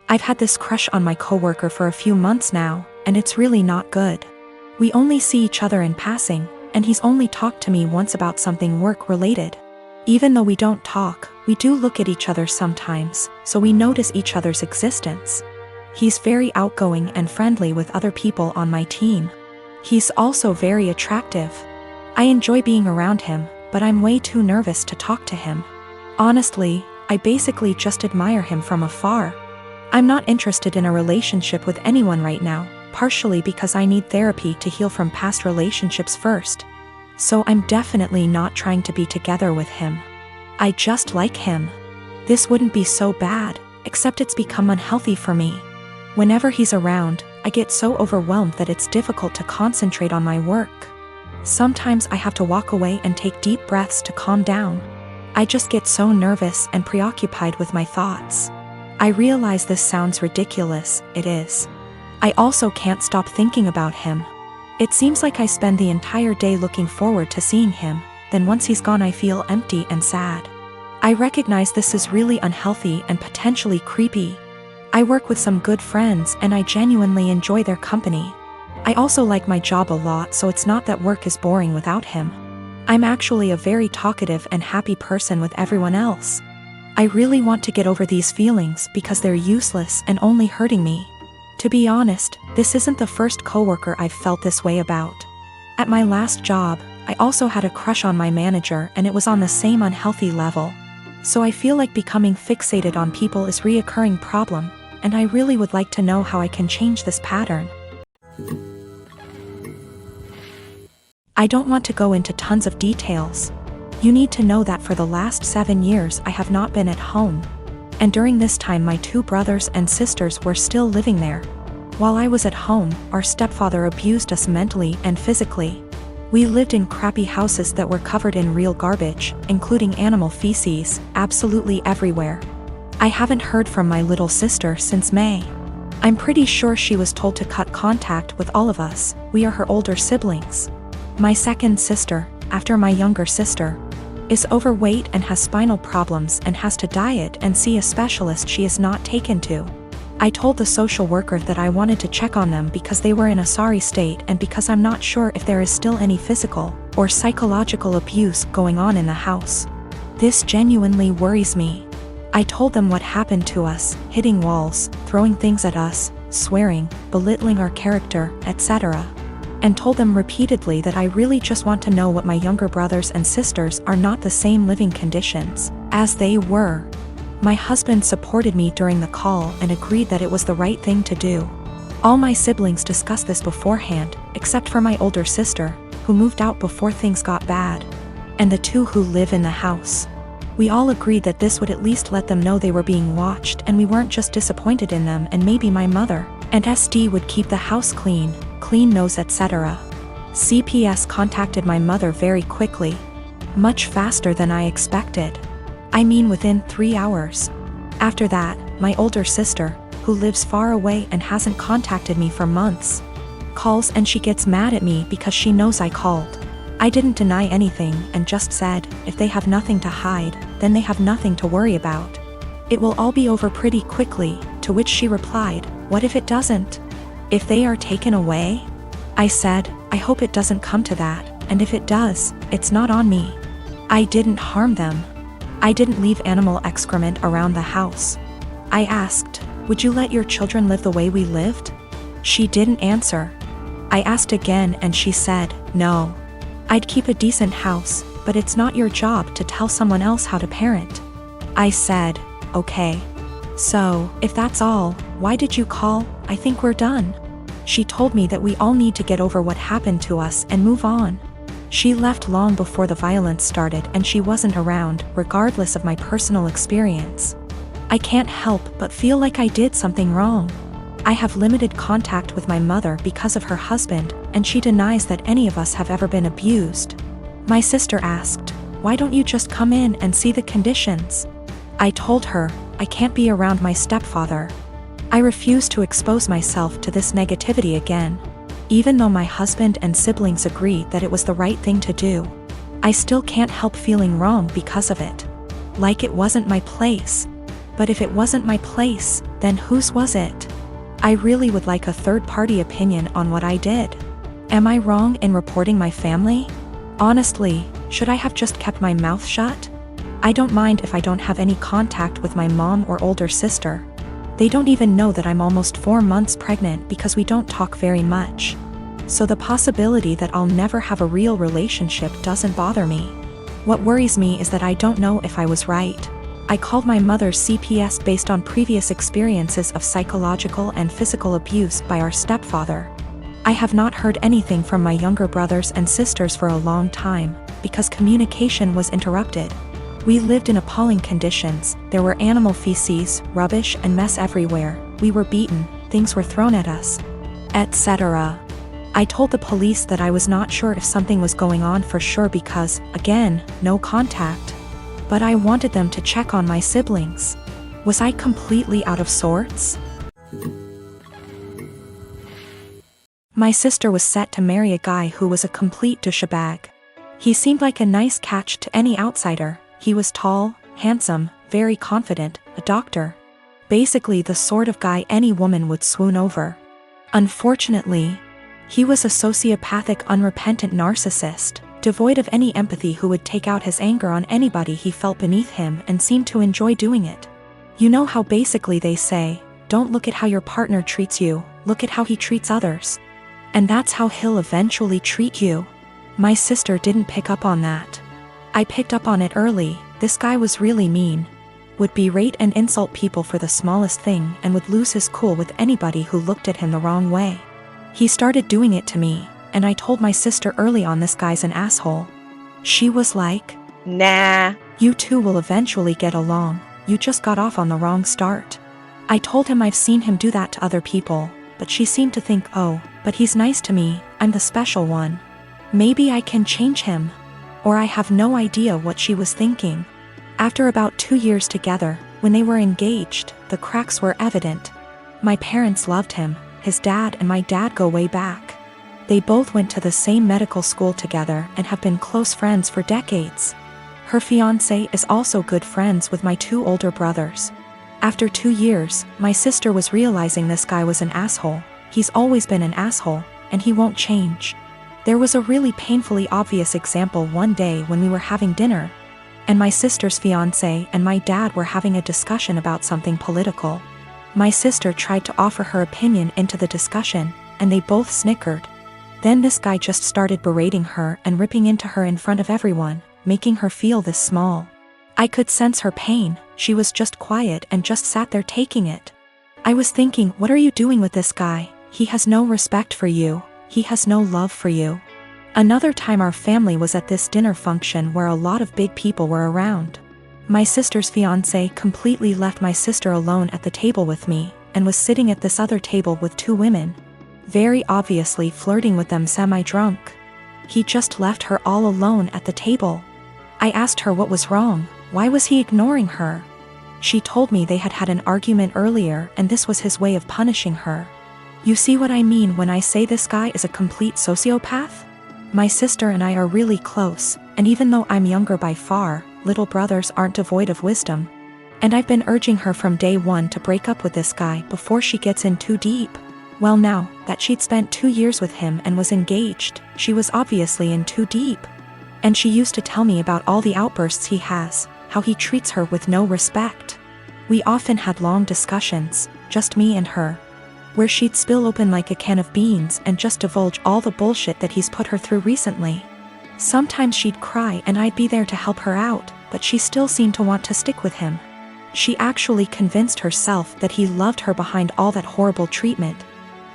I've had this crush on my coworker for a few months now, and it's really not good. We only see each other in passing, and he's only talked to me once about something work-related. Even though we don't talk, we do look at each other sometimes, so we notice each other's existence. He's very outgoing and friendly with other people on my team. He's also very attractive. I enjoy being around him, but I'm way too nervous to talk to him. Honestly, I basically just admire him from afar. I'm not interested in a relationship with anyone right now, partially because I need therapy to heal from past relationships first. So I'm definitely not trying to be together with him. I just like him. This wouldn't be so bad, except it's become unhealthy for me. Whenever he's around, I get so overwhelmed that it's difficult to concentrate on my work. Sometimes I have to walk away and take deep breaths to calm down. I just get so nervous and preoccupied with my thoughts. I realize this sounds ridiculous, it is. I also can't stop thinking about him. It seems like I spend the entire day looking forward to seeing him, then once he's gone I feel empty and sad. I recognize this is really unhealthy and potentially creepy. I work with some good friends and I genuinely enjoy their company. I also like my job a lot, so it's not that work is boring without him. I'm actually a very talkative and happy person with everyone else. I really want to get over these feelings because they're useless and only hurting me. To be honest, this isn't the first coworker I've felt this way about. At my last job, I also had a crush on my manager and it was on the same unhealthy level. So I feel like becoming fixated on people is a reoccurring problem, and I really would like to know how I can change this pattern. I don't want to go into tons of details. You need to know that for the last 7 years I have not been at home. And during this time my 2 brothers and sisters were still living there. While I was at home, our stepfather abused us mentally and physically. We lived in crappy houses that were covered in real garbage, including animal feces, absolutely everywhere. I haven't heard from my little sister since May. I'm pretty sure she was told to cut contact with all of us. We are her older siblings. My second sister, after my younger sister, is overweight and has spinal problems and has to diet and see a specialist she is not taken to. I told the social worker that I wanted to check on them because they were in a sorry state and because I'm not sure if there is still any physical or psychological abuse going on in the house. This genuinely worries me. I told them what happened to us, hitting walls, throwing things at us, swearing, belittling our character, etc. And told them repeatedly that I really just want to know what my younger brothers and sisters are not the same living conditions as they were. My husband supported me during the call and agreed that it was the right thing to do. All my siblings discussed this beforehand, except for my older sister, who moved out before things got bad, and the 2 who live in the house. We all agreed that this would at least let them know they were being watched and we weren't just disappointed in them, and maybe my mother and SD would keep the house clean nose, etc. CPS contacted my mother very quickly. Much faster than I expected. I mean within 3 hours. After that, my older sister, who lives far away and hasn't contacted me for months, calls and she gets mad at me because she knows I called. I didn't deny anything and just said, if they have nothing to hide, then they have nothing to worry about. It will all be over pretty quickly, to which she replied, what if it doesn't? If they are taken away? I said, I hope it doesn't come to that, and if it does, it's not on me. I didn't harm them. I didn't leave animal excrement around the house. I asked, would you let your children live the way we lived? She didn't answer. I asked again and she said, no. I'd keep a decent house, but it's not your job to tell someone else how to parent. I said, okay. So, if that's all, why did you call? I think we're done. She told me that we all need to get over what happened to us and move on. She left long before the violence started and she wasn't around, regardless of my personal experience. I can't help but feel like I did something wrong. I have limited contact with my mother because of her husband, and she denies that any of us have ever been abused. My sister asked, why don't you just come in and see the conditions? I told her, I can't be around my stepfather. I refuse to expose myself to this negativity again. Even though my husband and siblings agree that it was the right thing to do, I still can't help feeling wrong because of it. Like it wasn't my place. But if it wasn't my place, then whose was it? I really would like a third-party opinion on what I did. Am I wrong in reporting my family? Honestly, should I have just kept my mouth shut? I don't mind if I don't have any contact with my mom or older sister. They don't even know that I'm almost 4 months pregnant because we don't talk very much. So the possibility that I'll never have a real relationship doesn't bother me. What worries me is that I don't know if I was right. I called my mother's CPS based on previous experiences of psychological and physical abuse by our stepfather. I have not heard anything from my younger brothers and sisters for a long time, because communication was interrupted. We lived in appalling conditions. There were animal feces, rubbish and mess everywhere. We were beaten, things were thrown at us, etc. I told the police that I was not sure if something was going on for sure because, again, no contact. But I wanted them to check on my siblings. Was I completely out of sorts? My sister was set to marry a guy who was a complete douchebag. He seemed like a nice catch to any outsider. He was tall, handsome, very confident, a doctor. Basically the sort of guy any woman would swoon over. Unfortunately, he was a sociopathic, unrepentant narcissist, devoid of any empathy, who would take out his anger on anybody he felt beneath him and seemed to enjoy doing it. You know how basically they say, don't look at how your partner treats you, look at how he treats others. And that's how he'll eventually treat you. My sister didn't pick up on that. I picked up on it early. This guy was really mean. Would berate and insult people for the smallest thing and would lose his cool with anybody who looked at him the wrong way. He started doing it to me, and I told my sister early on, this guy's an asshole. She was like, nah, you two will eventually get along, you just got off on the wrong start. I told him I've seen him do that to other people, but she seemed to think, oh, but he's nice to me, I'm the special one. Maybe I can change him. Or I have no idea what she was thinking. After about 2 years together, when they were engaged, the cracks were evident. My parents loved him. His dad and my dad go way back. They both went to the same medical school together and have been close friends for decades. Her fiancé is also good friends with my 2 older brothers. After 2 years, my sister was realizing this guy was an asshole. He's always been an asshole, and he won't change. There was a really painfully obvious example one day when we were having dinner, and my sister's fiancé and my dad were having a discussion about something political. My sister tried to offer her opinion into the discussion, and they both snickered. Then this guy just started berating her and ripping into her in front of everyone, making her feel this small. I could sense her pain. She was just quiet and just sat there taking it. I was thinking, what are you doing with this guy? He has no respect for you. He has no love for you. Another time our family was at this dinner function where a lot of big people were around. My sister's fiancé completely left my sister alone at the table with me, and was sitting at this other table with 2 women, very obviously flirting with them semi-drunk. He just left her all alone at the table. I asked her what was wrong, why was he ignoring her? She told me they had had an argument earlier and this was his way of punishing her. You see what I mean when I say this guy is a complete sociopath? My sister and I are really close, and even though I'm younger by far, little brothers aren't devoid of wisdom. And I've been urging her from day one to break up with this guy before she gets in too deep. Well, now that she'd spent 2 years with him and was engaged, she was obviously in too deep. And she used to tell me about all the outbursts he has, how he treats her with no respect. We often had long discussions, just me and her, where she'd spill open like a can of beans and just divulge all the bullshit that he's put her through recently. Sometimes she'd cry and I'd be there to help her out, but she still seemed to want to stick with him. She actually convinced herself that he loved her behind all that horrible treatment,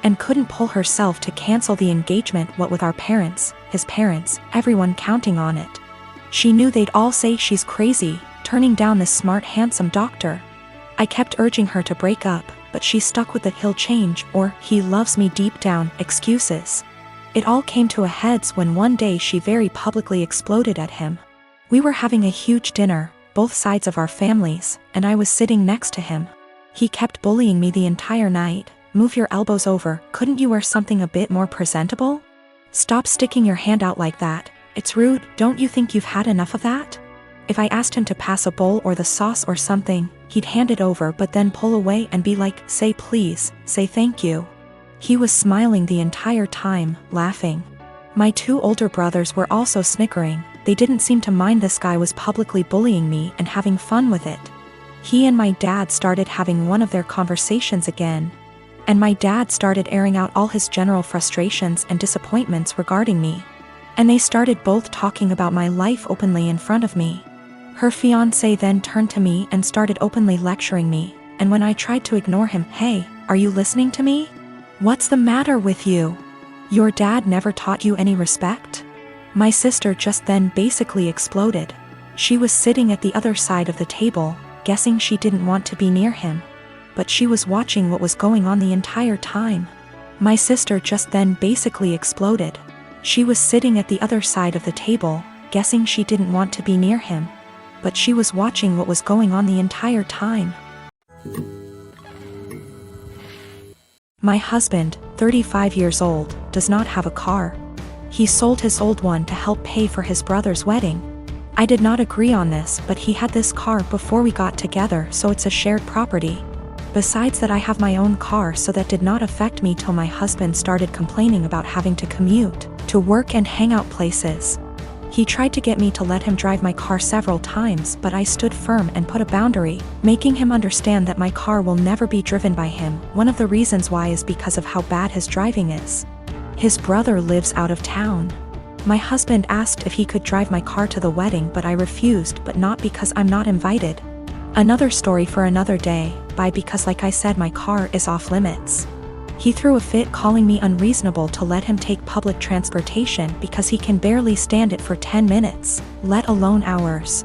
and couldn't pull herself to cancel the engagement, what with our parents, his parents, everyone counting on it. She knew they'd all say she's crazy, turning down this smart, handsome doctor. I kept urging her to break up, but she stuck with the he'll change or he loves me deep down excuses. It all came to a heads when one day she very publicly exploded at him. We were having a huge dinner, both sides of our families, and I was sitting next to him. He kept bullying me the entire night. Move your elbows over, couldn't you wear something a bit more presentable? Stop sticking your hand out like that, it's rude, don't you think you've had enough of that? If I asked him to pass a bowl or the sauce or something, He'd hand it over but then pull away and be like, "Say please, say thank you." He was smiling the entire time, laughing. My 2 older brothers were also snickering. They didn't seem to mind this guy was publicly bullying me and having fun with it. He and my dad started having one of their conversations again. And my dad started airing out all his general frustrations and disappointments regarding me. And they started both talking about my life openly in front of me. Her fiancé then turned to me and started openly lecturing me, and when I tried to ignore him, "Hey, are you listening to me? What's the matter with you? Your dad never taught you any respect?" My sister just then basically exploded. She was sitting at the other side of the table, guessing she didn't want to be near him. But she was watching what was going on the entire time. My sister just then basically exploded. She was sitting at the other side of the table, guessing she didn't want to be near him. But she was watching what was going on the entire time. My husband, 35 years old, does not have a car. He sold his old one to help pay for his brother's wedding. I did not agree on this, but he had this car before we got together, so it's a shared property. Besides that, I have my own car, so that did not affect me till my husband started complaining about having to commute to work and hangout places. He tried to get me to let him drive my car several times, but I stood firm and put a boundary, making him understand that my car will never be driven by him. One of the reasons why is because of how bad his driving is. His brother lives out of town. My husband asked if he could drive my car to the wedding, but I refused, but not because I'm not invited. Another story for another day, because like I said, my car is off limits. He threw a fit calling me unreasonable to let him take public transportation because he can barely stand it for 10 minutes, let alone hours.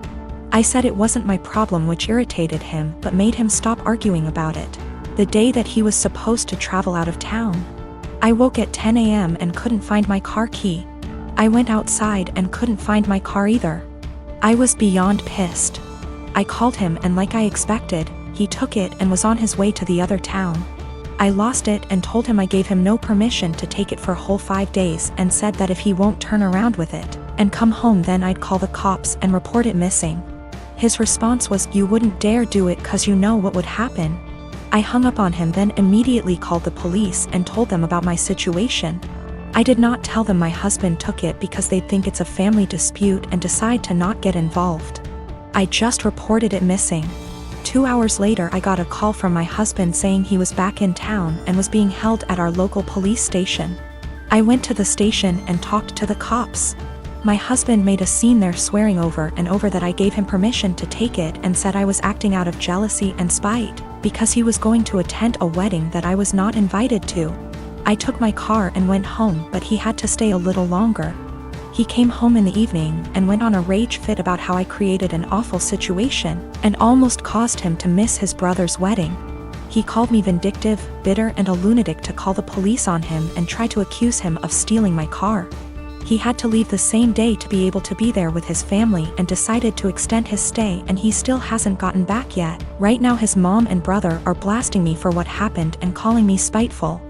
I said it wasn't my problem, which irritated him but made him stop arguing about it. The day that he was supposed to travel out of town, I woke at 10 a.m. and couldn't find my car key. I went outside and couldn't find my car either. I was beyond pissed. I called him and like I expected, he took it and was on his way to the other town. I lost it and told him I gave him no permission to take it for a whole 5 days and said that if he won't turn around with it and come home, then I'd call the cops and report it missing. His response was, "You wouldn't dare do it cause you know what would happen." I hung up on him, then immediately called the police and told them about my situation. I did not tell them my husband took it because they'd think it's a family dispute and decide to not get involved. I just reported it missing. 2 hours later, I got a call from my husband saying he was back in town and was being held at our local police station. I went to the station and talked to the cops. My husband made a scene there, swearing over and over that I gave him permission to take it and said I was acting out of jealousy and spite because he was going to attend a wedding that I was not invited to. I took my car and went home, but he had to stay a little longer. He came home in the evening and went on a rage fit about how I created an awful situation and almost caused him to miss his brother's wedding. He called me vindictive, bitter, and a lunatic to call the police on him and try to accuse him of stealing my car. He had to leave the same day to be able to be there with his family and decided to extend his stay, and he still hasn't gotten back yet. Right now his mom and brother are blasting me for what happened and calling me spiteful.